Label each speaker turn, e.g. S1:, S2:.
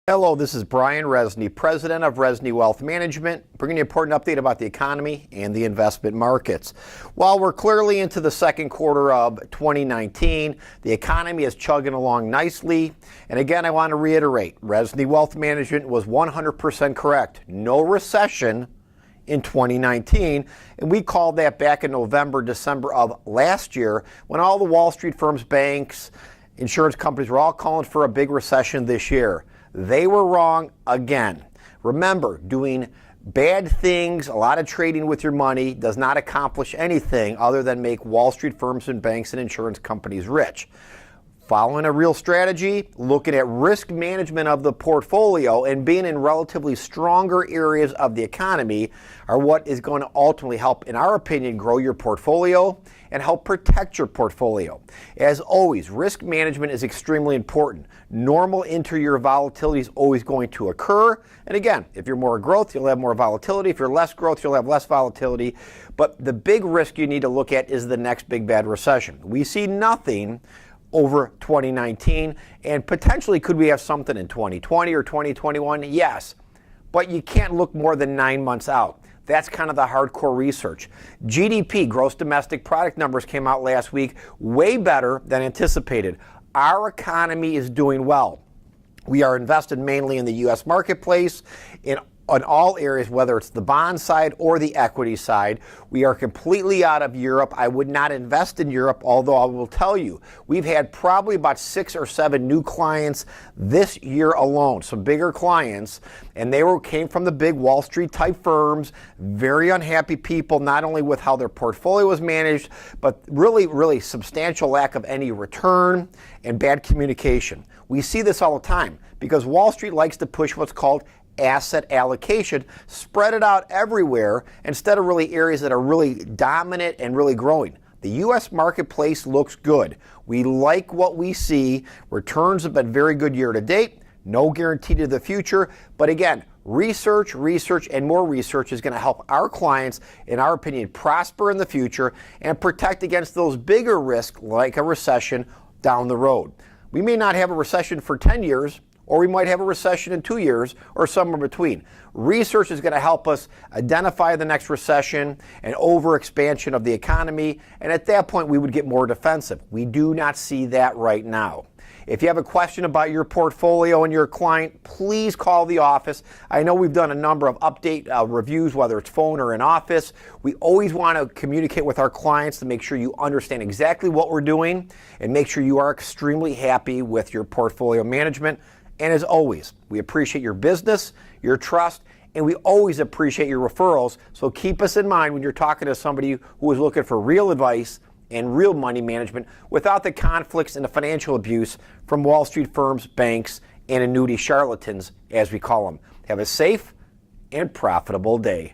S1: Hello, this is Brian Rezny, President of Rezny Wealth Management, bringing you an important update about the economy and the investment markets. While we're clearly into the second quarter of 2019, the economy is chugging along nicely. And again, I want to reiterate, Rezny Wealth Management was 100% correct. No recession in 2019, and we called that back in November, December of last year when all the Wall Street firms, banks, insurance companies were all calling for a big recession this year. They were wrong again. Remember, doing bad things, a lot of trading with your money, does not accomplish anything other than make Wall Street firms and banks and insurance companies rich. Following a real strategy, looking at risk management of the portfolio and being in relatively stronger areas of the economy are what is going to ultimately help, in our opinion, grow your portfolio and help protect your portfolio. As always, risk management is extremely important. Normal inter-year volatility is always going to occur. And again, if you're more growth, you'll have more volatility. If you're less growth, you'll have less volatility. But the big risk you need to look at is the next big bad recession. We see nothing over 2019, and potentially could we have something in 2020 or 2021? Yes, but you can't look more than 9 months out. That's kind of the hardcore research. GDP, gross domestic product numbers, came out last week, way better than anticipated. Our economy is doing well. We are invested mainly in the U.S. marketplace, on all areas, whether it's the bond side or the equity side. We are completely out of Europe. I would not invest in Europe, although I will tell you, we've had probably about 6 or 7 new clients this year alone, some bigger clients, and they came from the big Wall Street type firms, very unhappy people, not only with how their portfolio was managed, but really substantial lack of any return and bad communication. We see this all the time because Wall Street likes to push what's called asset allocation, spread it out everywhere instead of really areas that are really dominant and really growing. The U.S. marketplace looks good. We like what we see. Returns have been very good year to date. No guarantee to the future. But again, research, and more research is going to help our clients, in our opinion, prosper in the future and protect against those bigger risks like a recession down the road. We may not have a recession for 10 years, or we might have a recession in 2 years, or somewhere between. Research is going to help us identify the next recession and overexpansion of the economy, and at that point we would get more defensive. We do not see that right now. If you have a question about your portfolio and your client, please call the office. I know we've done a number of update reviews, whether it's phone or in office. We always want to communicate with our clients to make sure you understand exactly what we're doing and make sure you are extremely happy with your portfolio management. And as always, we appreciate your business, your trust, and we always appreciate your referrals. So keep us in mind when you're talking to somebody who is looking for real advice and real money management without the conflicts and the financial abuse from Wall Street firms, banks, and annuity charlatans, as we call them. Have a safe and profitable day.